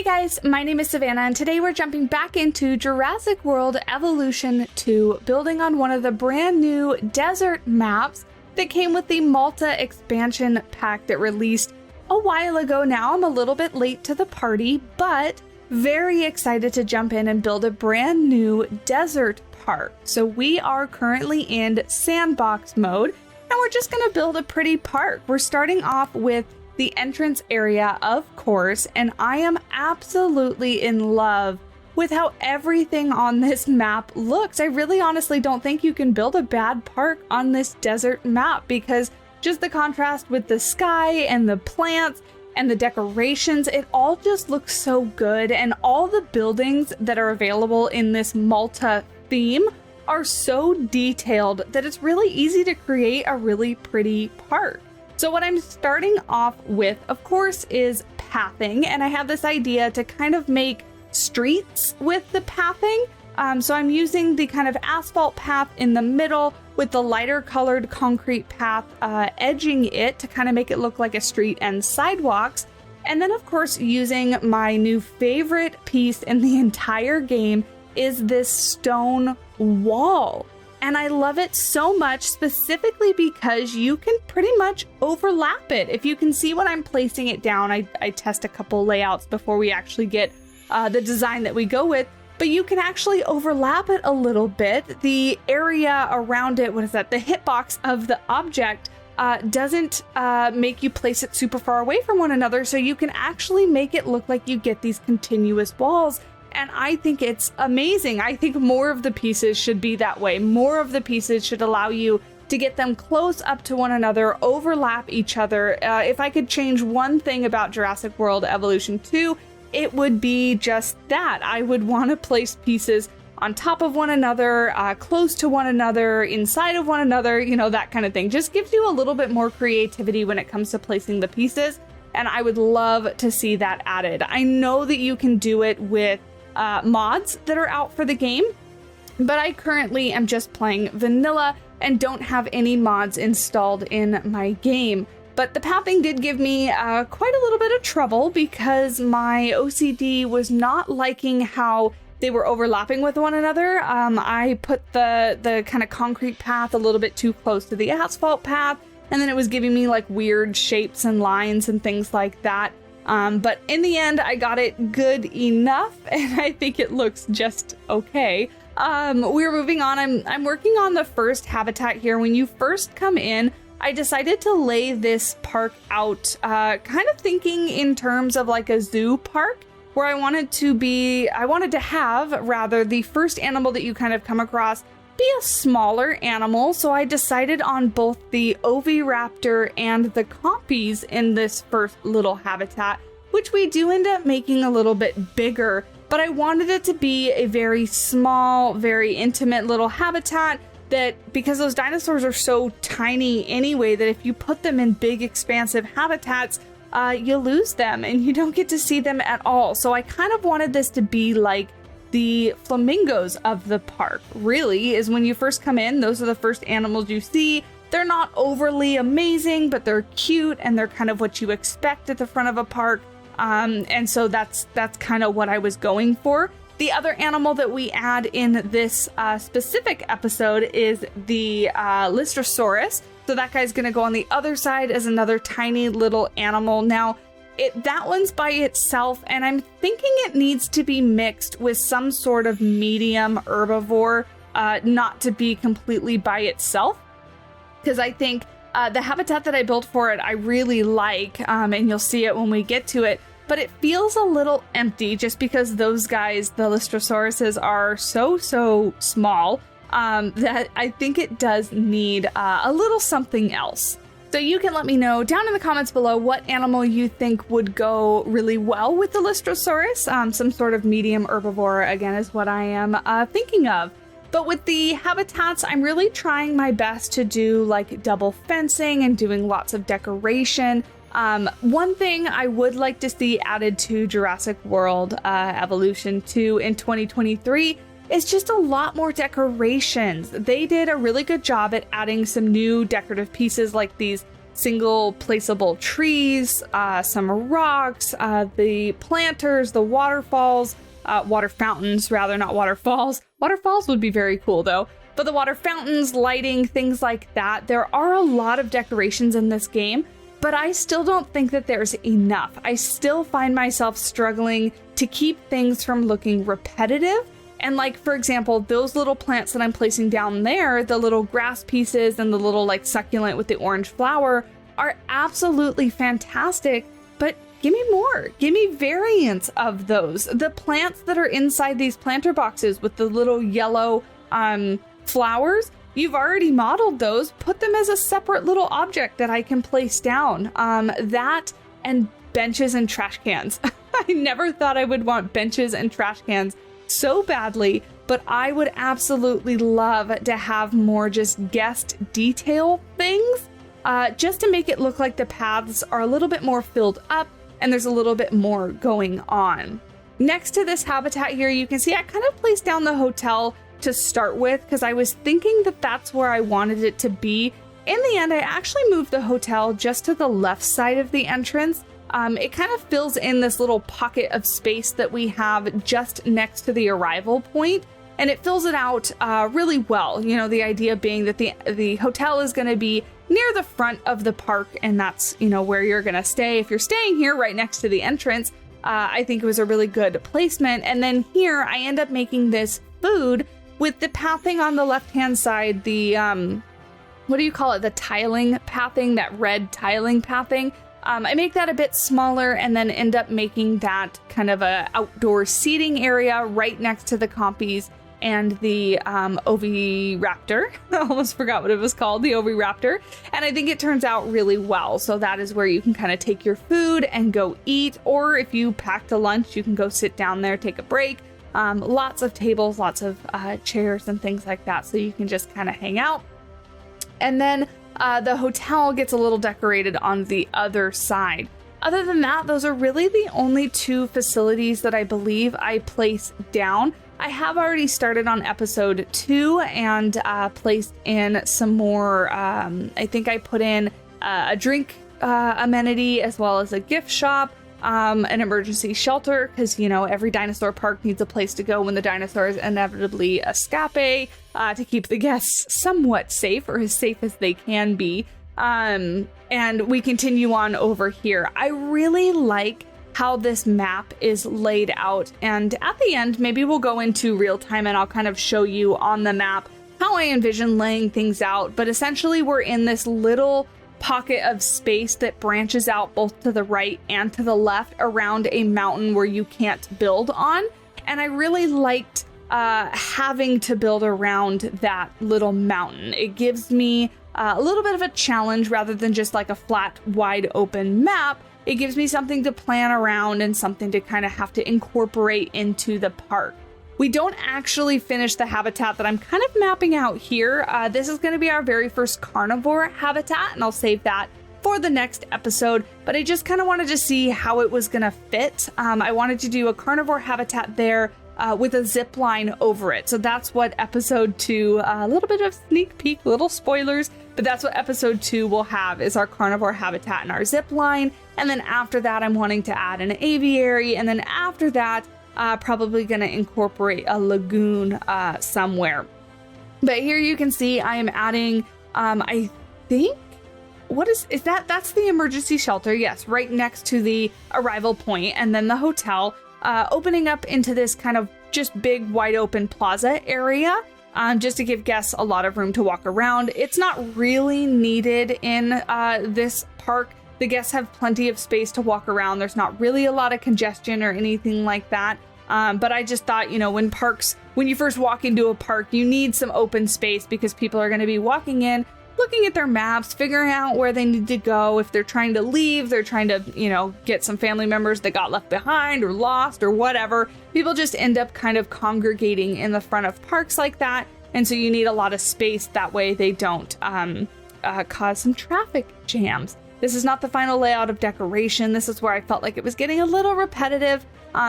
Hey guys, my name is Savannah and today we're jumping back into Jurassic World Evolution 2, building on one of the brand new desert maps that came with the Malta expansion pack that released a while ago now. I'm a little bit late to the party, but very excited to jump in and build a brand new desert park. So we are currently in Sandbox mode and we're just going to build a pretty park. We're starting off with the entrance area, of course, and I am absolutely in love with how everything on this map looks. I really honestly don't think you can build a bad park on this desert map because just the contrast with the sky and the plants and the decorations, it all just looks so good. And all the buildings that are available in this Malta theme are so detailed that it's really easy to create a really pretty park. So what I'm starting off with, of course, is pathing, and I have this idea to kind of make streets with the pathing. So I'm using the kind of asphalt path in the middle with the lighter colored concrete path edging it to kind of make it look like a street and sidewalks. And then, of course, using my new favorite piece in the entire game is this stone wall. And I love it so much, specifically because you can pretty much overlap it. If you can see when I'm placing it down, I test a couple layouts before we actually get the design that we go with, but you can actually overlap it a little bit. The area around it, what is that? The hitbox of the object doesn't make you place it super far away from one another, so you can actually make it look like you get these continuous walls. And I think it's amazing. I think more of the pieces should be that way. More of the pieces should allow you to get them close up to one another, overlap each other. If I could change one thing about Jurassic World Evolution 2, it would be just that. I would want to place pieces on top of one another, close to one another, inside of one another, you know, that kind of thing. Just gives you a little bit more creativity when it comes to placing the pieces. And I would love to see that added. I know that you can do it with mods that are out for the game, but I currently am just playing vanilla and don't have any mods installed in my game. But the pathing did give me quite a little bit of trouble because my OCD was not liking how they were overlapping with one another. I put the kind of concrete path a little bit too close to the asphalt path, and then it was giving me like weird shapes and lines and things like that. But in the end, I got it good enough, and I think it looks just okay. We're moving on. I'm working on the first habitat here. When you first come in, I decided to lay this park out, kind of thinking in terms of like a zoo park, where I wanted to have the first animal that you kind of come across be a smaller animal. So I decided on both the Oviraptor and the compies in this first little habitat, which we do end up making a little bit bigger, but I wanted it to be a very small, very intimate little habitat that, because those dinosaurs are so tiny anyway, that if you put them in big expansive habitats, you lose them and you don't get to see them at all. So I kind of wanted this to be like the flamingos of the park. Really, is when you first come in, those are the first animals you see. They're not overly amazing, but they're cute and they're kind of what you expect at the front of a park. And so that's kind of what I was going for. The other animal that we add in this specific episode is the Listrosaurus. So that guy's going to go on the other side as another tiny little animal. Now, that one's by itself, and I'm thinking it needs to be mixed with some sort of medium herbivore, not to be completely by itself, because I think the habitat that I built for it I really like, and you'll see it when we get to it, but it feels a little empty just because those guys, the Listrosauruses, are so small that I think it does need a little something else. So you can let me know down in the comments below what animal you think would go really well with the Listrosaurus. Some sort of medium herbivore, again, is what I am thinking of. But with the habitats, I'm really trying my best to do like double fencing and doing lots of decoration. One thing I would like to see added to Jurassic World Evolution 2 in 2023 is just a lot more decorations. They did a really good job at adding some new decorative pieces like these single placeable trees, some rocks, the planters, the waterfalls, water fountains rather, not waterfalls. Waterfalls would be very cool though. But the water fountains, lighting, things like that. There are a lot of decorations in this game, but I still don't think that there's enough. I still find myself struggling to keep things from looking repetitive. And like, for example, those little plants that I'm placing down there, the little grass pieces and the little like succulent with the orange flower are absolutely fantastic, but give me more. Give me variants of those. The plants that are inside these planter boxes with the little yellow flowers, you've already modeled those. Put them as a separate little object that I can place down. That and benches and trash cans. I never thought I would want benches and trash cans so badly, but I would absolutely love to have more just guest detail things, just to make it look like the paths are a little bit more filled up and there's a little bit more going on. Next to this habitat here, you can see I kind of placed down the hotel to start with because I was thinking that that's where I wanted it to be. In the end, I actually moved the hotel just to the left side of the entrance. It kind of fills in this little pocket of space that we have just next to the arrival point, and it fills it out really well. You know, the idea being that the hotel is going to be near the front of the park, and that's, you know, where you're going to stay. If you're staying here right next to the entrance, I think it was a really good placement. And then here I end up making this food with the pathing on the left-hand side, the, what do you call it? The tiling pathing, that red tiling pathing. I make that a bit smaller and then end up making that kind of a outdoor seating area right next to the compies and the Oviraptor. I almost forgot what it was called, the Oviraptor. And I think it turns out really well. So that is where you can kind of take your food and go eat. Or if you packed a lunch, you can go sit down there, take a break. Lots of tables, lots of chairs and things like that. So you can just kind of hang out. And then the hotel gets a little decorated on the other side. Other than that, those are really the only two facilities that I believe I place down. I have already started on episode 2 and placed in some more. I think I put in a drink amenity as well as a gift shop, an emergency shelter, because, you know, every dinosaur park needs a place to go when the dinosaurs inevitably escape, to keep the guests somewhat safe, or as safe as they can be. And we continue on over here. I really like how this map is laid out, and at the end maybe we'll go into real time and I'll kind of show you on the map how I envision laying things out. But essentially we're in this little pocket of space that branches out both to the right and to the left around a mountain where you can't build on, and I really liked having to build around that little mountain. It gives me a little bit of a challenge rather than just like a flat, wide open map. It gives me something to plan around and something to kind of have to incorporate into the park. We don't actually finish the habitat that I'm kind of mapping out here. This is going to be our very first carnivore habitat, and I'll save that for the next episode. But I just kind of wanted to see how it was going to fit. I wanted to do a carnivore habitat there with a zip line over it. So that's what episode 2, a little bit of sneak peek, little spoilers, but that's what episode 2 will have, is our carnivore habitat and our zip line. And then after that, I'm wanting to add an aviary. And then after that, probably going to incorporate a lagoon somewhere. But here you can see I am adding, I think, what is that? That's the emergency shelter. Yes, right next to the arrival point, and then the hotel, opening up into this kind of just big wide open plaza area, just to give guests a lot of room to walk around. It's not really needed in this park. The guests have plenty of space to walk around. There's not really a lot of congestion or anything like that. But I just thought, you know, when you first walk into a park, you need some open space because people are going to be walking in, looking at their maps, figuring out where they need to go. If they're trying to leave, they're trying to, you know, get some family members that got left behind or lost or whatever. People just end up kind of congregating in the front of parks like that. And so you need a lot of space. That way they don't cause some traffic jams. This is not the final layout of decoration. This is where I felt like it was getting a little repetitive.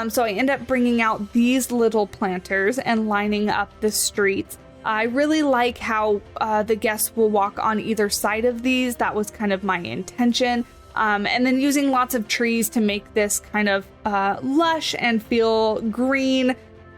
So I end up bringing out these little planters and lining up the streets. I really like how the guests will walk on either side of these. That was kind of my intention. And then using lots of trees to make this kind of lush and feel green.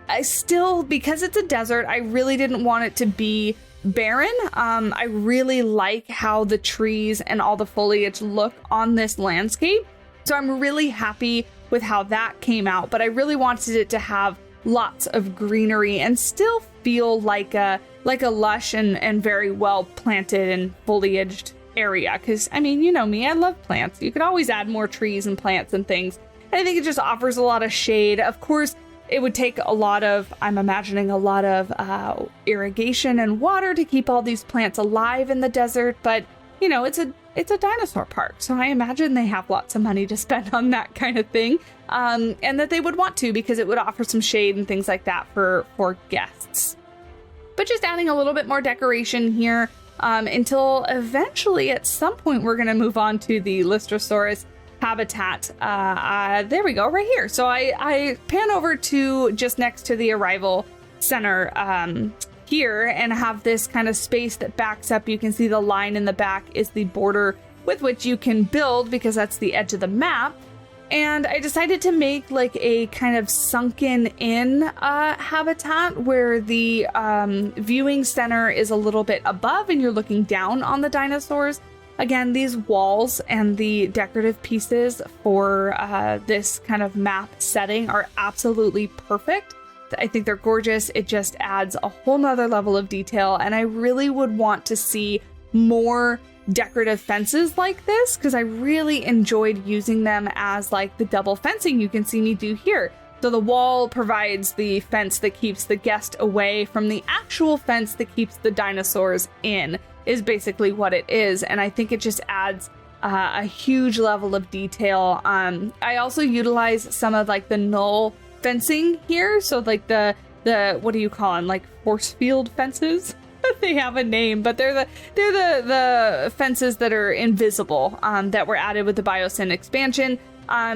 I still, because it's a desert, I really didn't want it to be barren. I really like how the trees and all the foliage look on this landscape. So I'm really happy with how that came out, but I really wanted it to have lots of greenery and still feel like a lush and very well planted and foliaged area. Because I mean, you know me, I love plants. You could always add more trees and plants and things. And I think it just offers a lot of shade. Of course, it would take a lot of, I'm imagining a lot of irrigation and water to keep all these plants alive in the desert. But you know, it's a dinosaur park, so I imagine they have lots of money to spend on that kind of thing, and that they would want to, because it would offer some shade and things like that for guests. But just adding a little bit more decoration here until eventually at some point we're going to move on to the Listrosaurus habitat. There we go, right here. So I pan over to just next to the arrival center here and have this kind of space that backs up. You can see the line in the back is the border with which you can build, because that's the edge of the map. And I decided to make like a kind of sunken in habitat where the viewing center is a little bit above and you're looking down on the dinosaurs. Again, these walls and the decorative pieces for this kind of map setting are absolutely perfect. I think they're gorgeous. It just adds a whole nother level of detail. And I really would want to see more decorative fences like this, because I really enjoyed using them as like the double fencing you can see me do here. So the wall provides the fence that keeps the guest away from the actual fence that keeps the dinosaurs in, is basically what it is. And I think it just adds a huge level of detail. I also utilize some of like the null fencing here. So like the what do you call them? Like force field fences? They have a name, but they're the fences that are invisible that were added with the Biosyn expansion,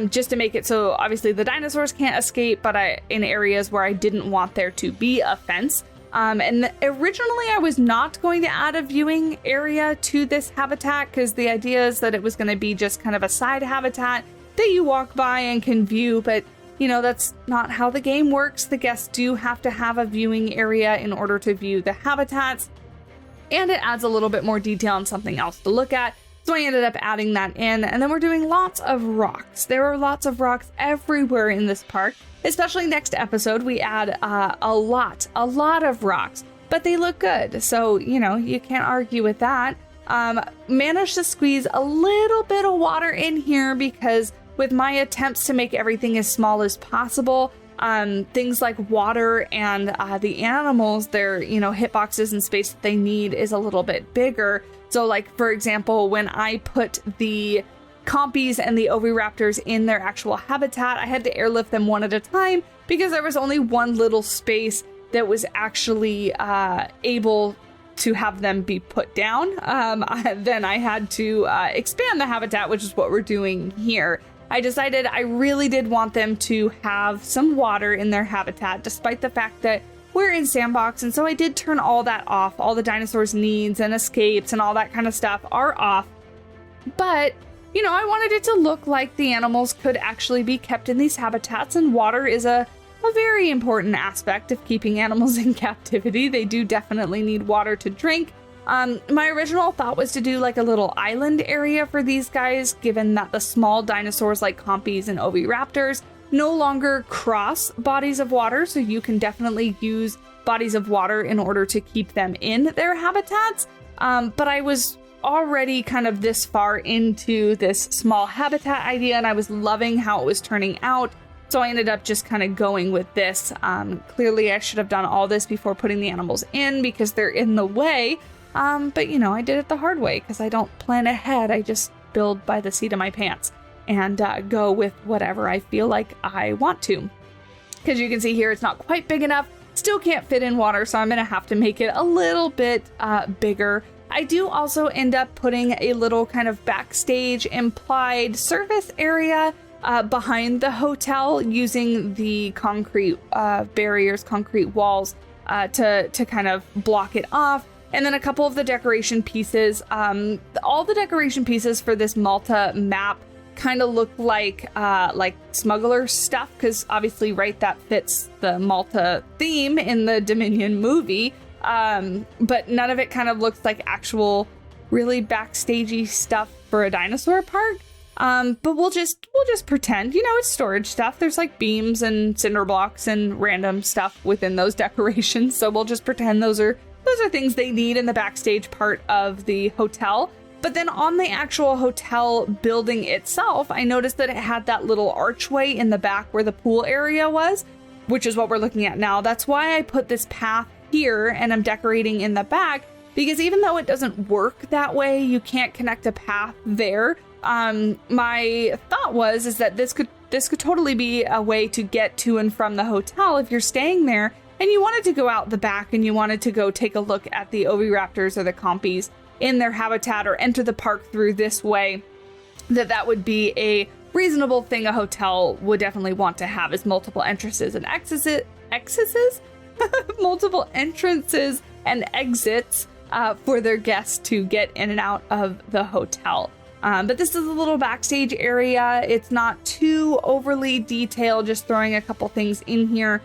just to make it so obviously the dinosaurs can't escape, but in areas where I didn't want there to be a fence. And originally I was not going to add a viewing area to this habitat, because the idea is that it was going to be just kind of a side habitat that you walk by and can view, but you know, that's not how the game works. The guests do have to have a viewing area in order to view the habitats, and it adds a little bit more detail and something else to look at. So I ended up adding that in, and then we're doing lots of rocks. There are lots of rocks everywhere in this park, especially next episode. We add a lot of rocks, but they look good. So, you know, you can't argue with that. Managed to squeeze a little bit of water in here because with my attempts to make everything as small as possible, things like water and the animals, their, you know, hitboxes and space that they need is a little bit bigger. So like, for example, when I put the compies and the oviraptors in their actual habitat, I had to airlift them one at a time because there was only one little space that was actually able to have them be put down. Then I had to expand the habitat, which is what we're doing here. I decided I really did want them to have some water in their habitat, despite the fact that we're in Sandbox, and so I did turn all that off. All the dinosaurs' needs and escapes and all that kind of stuff are off. But, you know, I wanted it to look like the animals could actually be kept in these habitats, and water is a very important aspect of keeping animals in captivity. They do definitely need water to drink. My original thought was to do like a little island area for these guys, given that the small dinosaurs like compies and oviraptors no longer cross bodies of water, so you can definitely use bodies of water in order to keep them in their habitats. But I was already kind of this far into this small habitat idea, and I was loving how it was turning out. So I ended up just kind of going with this. Clearly I should have done all this before putting the animals in because they're in the way. But you know, I did it the hard way because I don't plan ahead. I just build by the seat of my pants and go with whatever I feel like I want to. Because you can see here, it's not quite big enough. Still can't fit in water, so I'm going to have to make it a little bit bigger. I do also end up putting a little kind of backstage implied service area behind the hotel using the concrete barriers, concrete walls to kind of block it off. And then a couple of the decoration pieces. All the decoration pieces for this Malta map kind of look like smuggler stuff, because obviously, right, that fits the Malta theme in the Dominion movie. But none of it kind of looks like actual really backstagey stuff for a dinosaur park. But we'll just pretend, it's storage stuff. There's like beams and cinder blocks and random stuff within those decorations. So we'll just pretend those are things they need in the backstage part of the hotel. But then on the actual hotel building itself, I noticed that it had that little archway in the back where the pool area was, which is what we're looking at now. That's why I put this path here and I'm decorating in the back, because even though it doesn't work that way, you can't connect a path there. My thought is that this could totally be a way to get to and from the hotel if you're staying there and you wanted to go out the back and you wanted to go take a look at the Oviraptors or the compies in their habitat or enter the park through this way, that would be a reasonable thing a hotel would definitely want to have, is multiple entrances and exits, multiple entrances and exits for their guests to get in and out of the hotel. But this is a little backstage area. It's not too overly detailed, just throwing a couple things in here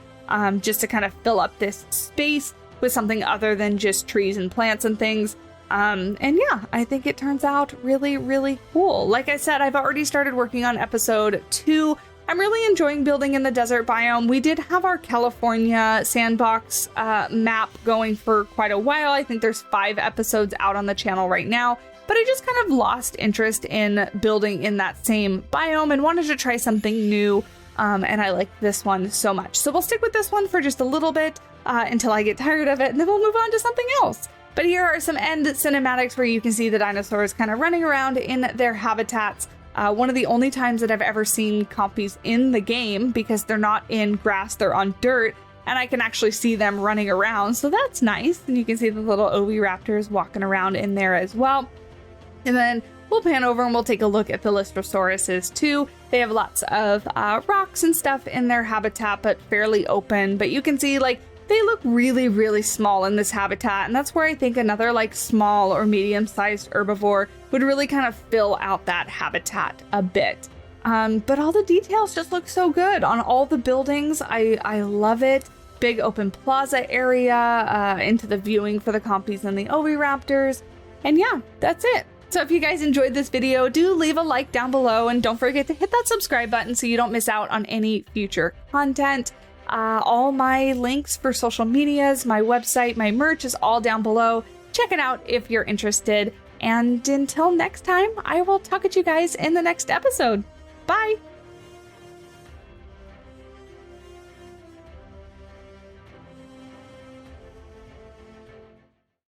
just to kind of fill up this space with something other than just trees and plants and things. And yeah, I think it turns out really, really cool. Like I said, I've already started working on episode 2. I'm really enjoying building in the desert biome. We did have our California Sandbox map going for quite a while. I think there's 5 episodes out on the channel right now. But I just kind of lost interest in building in that same biome and wanted to try something new. And I like this one so much. So we'll stick with this one for just a little bit until I get tired of it, and then we'll move on to something else. But here are some end cinematics where you can see the dinosaurs kind of running around in their habitats. One of the only times that I've ever seen compies in the game, because they're not in grass, they're on dirt, and I can actually see them running around. So that's nice. And you can see the little Oviraptors walking around in there as well. And then we'll pan over and we'll take a look at the Listosauruses too. They have lots of rocks and stuff in their habitat, but fairly open. But you can see they look really, really small in this habitat. And that's where I think another small or medium-sized herbivore would really kind of fill out that habitat a bit. But all the details just look so good on all the buildings. I love it. Big open plaza area into the viewing for the compies and the Oviraptors. And yeah, that's it. So if you guys enjoyed this video, do leave a like down below and don't forget to hit that subscribe button so you don't miss out on any future content. All my links for social medias, my website, my merch is all down below. Check it out if you're interested. And until next time, I will talk at you guys in the next episode. Bye!